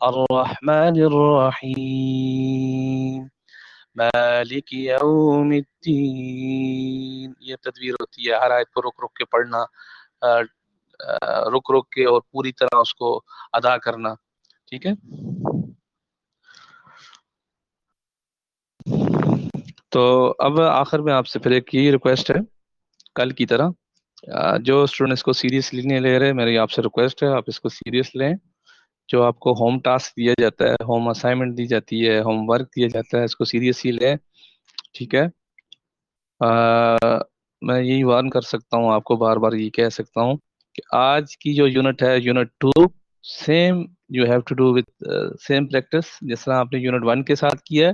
الرحمن الرحیم مالک یوم الدین، یہ تدویر ہوتی ہے، ہر آیت کو رک رک کے پڑھنا، رک رک کے اور پوری طرح اس کو ادا کرنا، ٹھیک ہے۔ تو اب آخر میں آپ سے پھر ایک یہ ریکویسٹ ہے، کل کی طرح جو اسٹوڈنٹ اس کو سیریسلی نہیں لے رہے، میری آپ سے ریکویسٹ ہے آپ اس کو سیریس لیں۔ جو آپ کو ہوم ٹاسک دیا جاتا ہے، ہوم اسائنمنٹ دی جاتی ہے، ہوم ورک دیا جاتا ہے، اس کو سیریسلی لیں، ٹھیک ہے۔ میں یہی وارن کر سکتا ہوں آپ کو، بار بار یہ کہہ سکتا ہوں کہ آج کی جو یونٹ ہے، unit 2، same you have to do with same practice, جس طرح آپ نے یونٹ 1 کے ساتھ کیا ہے،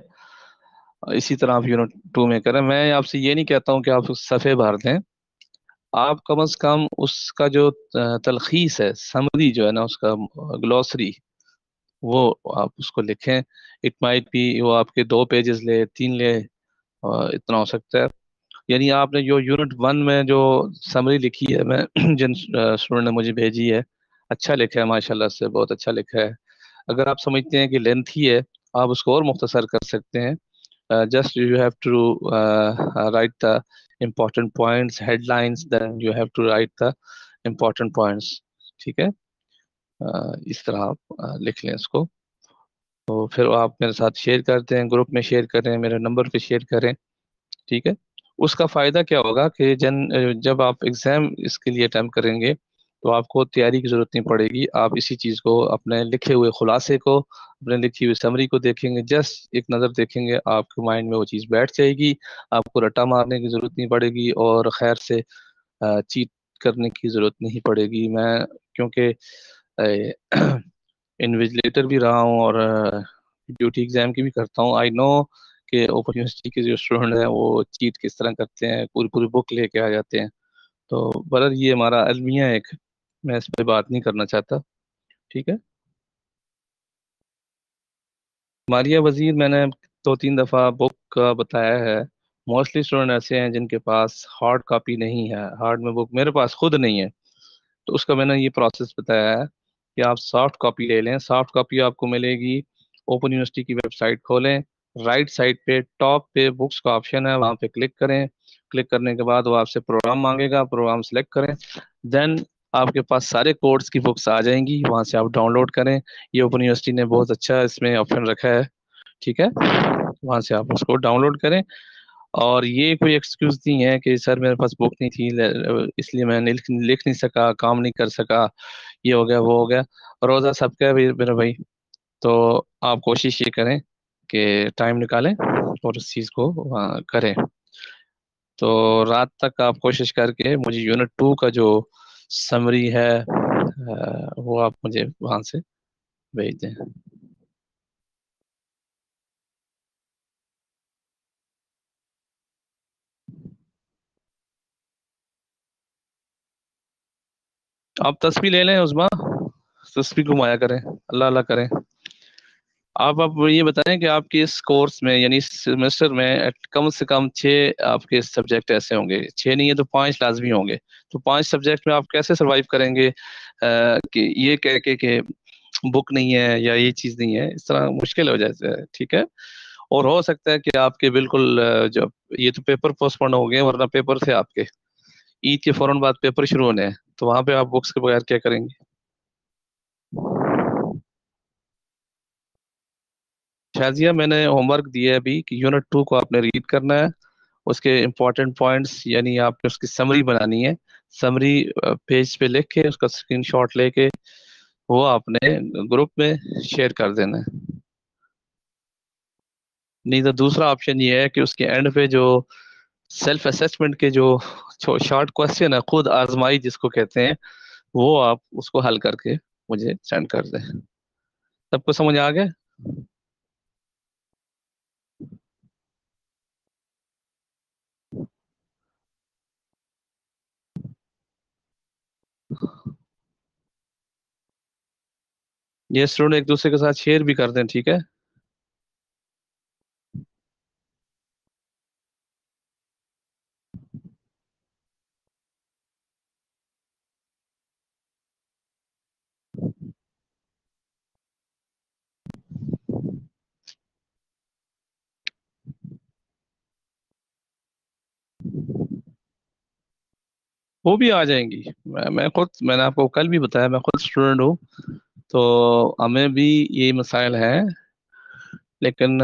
اسی طرح آپ یونٹ 2 میں کریں۔ میں آپ سے یہ نہیں کہتا ہوں کہ آپ صفحے بھر دیں، آپ کم از کم اس کا جو تلخیص ہے، سمری جو ہے نا، اس کا گلوسری، وہ آپ اس کو لکھیں۔ اٹ مائٹ بی وہ آپ کے 2 پیجز لے، 3 لے، اتنا ہو سکتا ہے۔ یعنی آپ نے جو یونٹ 1 میں جو سمری لکھی ہے، میں جن اسٹوڈنٹ نے مجھے بھیجی ہے، اچھا لکھا ہے ماشاءاللہ سے، بہت اچھا لکھا ہے۔ اگر آپ سمجھتے ہیں کہ لینتھی ہے، آپ اس کو اور مختصر کر سکتے ہیں۔ Just you have to write the important points, headlines, then you have to write the important points، ٹھیک ہے۔ اس طرح آپ لکھ لیں اس کو، تو پھر آپ میرے ساتھ شیئر کرتے ہیں، گروپ میں شیئر کریں، میرے نمبر پہ شیئر کریں، ٹھیک ہے۔ اس کا فائدہ کیا ہوگا کہ جب آپ ایگزام اس کے لیے اٹیمپٹ کریں گے تو آپ کو تیاری کی ضرورت نہیں پڑے گی، آپ اسی چیز کو، اپنے لکھے ہوئے خلاصے کو، اپنے لکھی ہوئی سمری کو دیکھیں گے، جسٹ ایک نظر دیکھیں گے، آپ کے مائنڈ میں وہ چیز بیٹھ جائے گی، آپ کو رٹا مارنے کی ضرورت نہیں پڑے گی، اور خیر سے چیٹ کرنے کی ضرورت نہیں پڑے گی۔ میں کیونکہ انویجلیٹر بھی رہا ہوں اور ڈیوٹی ایگزام کی بھی کرتا ہوں، آئی نو کہ اوپن یونیورسٹی کے جو اسٹوڈنٹ ہیں وہ چیٹ کس طرح کرتے ہیں، پوری پوری بک لے کے آ جاتے ہیں۔ تو برر یہ ہمارا المیہ ایک، میں اس پہ بات نہیں کرنا چاہتا، ٹھیک ہے۔ ماریہ وزیر میں نے 2-3 دفعہ بک کا بتایا ہے، موسٹلی اسٹوڈنٹ ایسے ہیں جن کے پاس ہارڈ کاپی نہیں ہے، ہارڈ میں بک میرے پاس خود نہیں ہے، تو اس کا میں نے یہ پروسیس بتایا ہے کہ آپ سافٹ کاپی لے لیں. سافٹ کاپی آپ کو ملے گی، اوپن یونیورسٹی کی ویب سائٹ کھولیں، رائٹ سائڈ پہ ٹاپ پہ بکس کا آپشن ہے، وہاں پہ کلک کریں. کلک کرنے کے بعد وہ آپ سے پروگرام مانگے گا، پروگرام سلیکٹ کریں. دین آپ کے پاس سارے کورس کی بکس آ جائیں گی، وہاں سے آپ ڈاؤن لوڈ کریں. یہ اوپن یونیورسٹی نے بہت اچھا اس میں آپشن رکھا ہے، ٹھیک ہے. وہاں سے آپ اس کو ڈاؤن لوڈ کریں. اور یہ کوئی ایکسکیوز نہیں ہے کہ سر میرے پاس بک نہیں تھی اس لیے میں لکھ نہیں سکا، کام نہیں کر سکا، یہ ہو گیا وہ ہو گیا. روزہ سب کا ہے میرے بھائی. تو آپ کوشش یہ کریں کہ ٹائم نکالیں اور اس چیز کو کریں. تو رات تک آپ کوشش کر کے مجھے یونٹ 2 کا جو سمری ہے وہ آپ مجھے وہاں سے بھیج دیں. آپ تسبیح لے لیں عظما، تسبیح گھمایا کریں، اللہ اللہ کریں. آپ یہ بتائیں کہ آپ کے اس کورس میں یعنی اس سیمسٹر میں کم سے کم 6 آپ کے سبجیکٹ ایسے ہوں گے، 6 نہیں ہے تو 5 لازمی ہوں گے. تو 5 سبجیکٹ میں آپ کیسے سروائیو کریں گے کہ یہ کہہ کے کہ بک نہیں ہے یا یہ چیز نہیں ہے؟ اس طرح مشکل ہو جاتا ہے، ٹھیک ہے. اور ہو سکتا ہے کہ آپ کے بالکل جب یہ تو پیپر پوسٹ پون ہو گئے، ورنہ پیپر تھے آپ کے عید کے فوراً بعد پیپر شروع ہونے ہیں، تو وہاں پہ آپ بکس کے بغیر کیا کریں گے؟ شازیہ میں نے ہوم ورک دیا ہے ابھی کہ یونٹ 2 کو آپ نے ریڈ کرنا ہے. اس کے امپورٹنٹ پوائنٹس یعنی آپ نے اس کی سمری بنانی ہے. سمری پیج پہ لکھ کے اس کا اسکرین شاٹ لے کے وہ آپ نے گروپ میں شیئر کر دینا ہے. نہیں تو دوسرا آپشن یہ ہے کہ اس کے اینڈ پہ جو سیلف اسسمنٹ کے جو شارٹ کوشچن ہے، خود آزمائی جس کو کہتے ہیں، وہ آپ اس کو حل کر کے مجھے سینڈ کر دیں. سب کو سمجھ آ گیا؟ یہ اسٹوڈنٹ ایک دوسرے کے ساتھ شیئر بھی کر دیں، ٹھیک ہے. وہ بھی آ جائیں گی. میں نے آپ کو کل بھی بتایا میں خود اسٹوڈنٹ ہوں، تو ہمیں بھی یہ مسائل ہیں، لیکن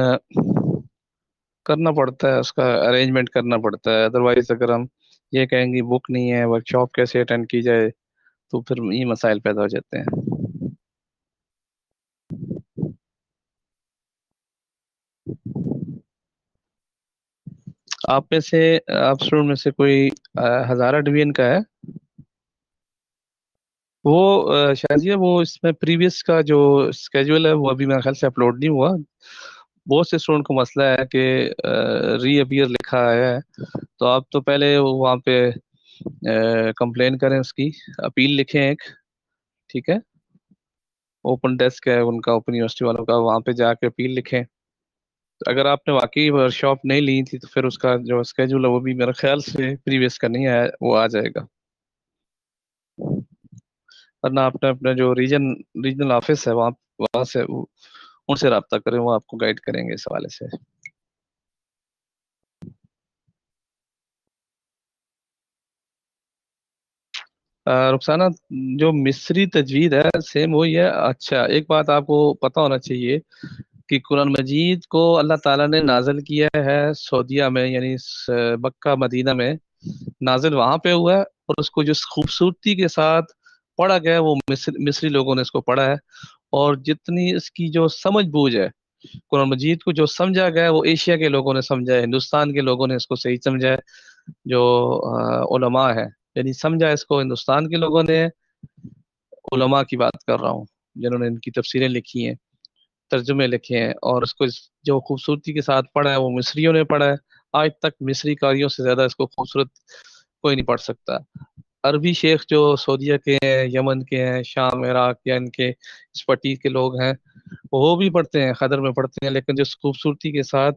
کرنا پڑتا ہے، اس کا ارینجمنٹ کرنا پڑتا ہے. ادروائز اگر ہم یہ کہیں گے بک نہیں ہے، ورک شاپ کیسے اٹینڈ کی جائے، تو پھر یہ مسائل پیدا ہو جاتے ہیں. آپ میں سے آپ اسٹوڈنٹ میں سے کوئی ہزارہ ڈویژن کا ہے؟ وہ شازیہ وہ اس میں پریویس کا جو اسکیجول ہے وہ ابھی میرے خیال سے اپلوڈ نہیں ہوا. بہت سے اسٹوڈنٹ کو مسئلہ ہے کہ ری اپیئر لکھا ہے، تو آپ تو پہلے وہاں پہ کمپلین کریں، اس کی اپیل لکھیں ایک، ٹھیک ہے. اوپن ڈیسک ہے ان کا، اوپن یونیورسٹی والوں کا، وہاں پہ جا کے اپیل لکھیں. تو اگر آپ نے واقعی ورک شاپ نہیں لی تھی تو پھر اس کا جو اسکیجول ہے وہ بھی میرے خیال سے پریویس کا نہیں ہے، وہ آ جائے گا. ورنہ آپ نے اپنے جو ریجنل آفس ہے وہاں سے ان سے رابطہ کریں، وہ آپ کو گائیڈ کریں گے اس حوالے سے. رخسانہ، جو مصری تجوید ہے سیم وہی ہے. اچھا، ایک بات آپ کو پتہ ہونا چاہیے کہ قرآن مجید کو اللہ تعالیٰ نے نازل کیا ہے سعودیہ میں، یعنی مکہ مدینہ میں نازل وہاں پہ ہوا ہے، اور اس کو جو خوبصورتی کے ساتھ پڑھا گیا ہے وہ مصری لوگوں نے اس کو پڑھا ہے. اور جتنی اس کی جو سمجھ بوجھ ہے قرآن مجید کو، جو سمجھا گیا ہے وہ ایشیا کے لوگوں نے سمجھا ہے، ہندوستان کے لوگوں نے اس کو صحیح سمجھا ہے. جو علماء ہے، یعنی سمجھا اس کو ہندوستان کے لوگوں نے، علماء کی بات کر رہا ہوں جنہوں نے ان کی تفسیریں لکھی ہیں، ترجمے لکھے ہیں، اور اس کو جو خوبصورتی کے ساتھ پڑھا ہے وہ مصریوں نے پڑھا ہے. آج تک مصری کاریوں سے زیادہ اس کو خوبصورت کوئی نہیں پڑھ سکتا. عربی شیخ جو سعودیہ کے ہیں، یمن کے ہیں، شام عراق یا ان کے اس پٹی کے لوگ ہیں، وہ بھی پڑھتے ہیں، خدر میں پڑھتے ہیں، لیکن جو خوبصورتی کے ساتھ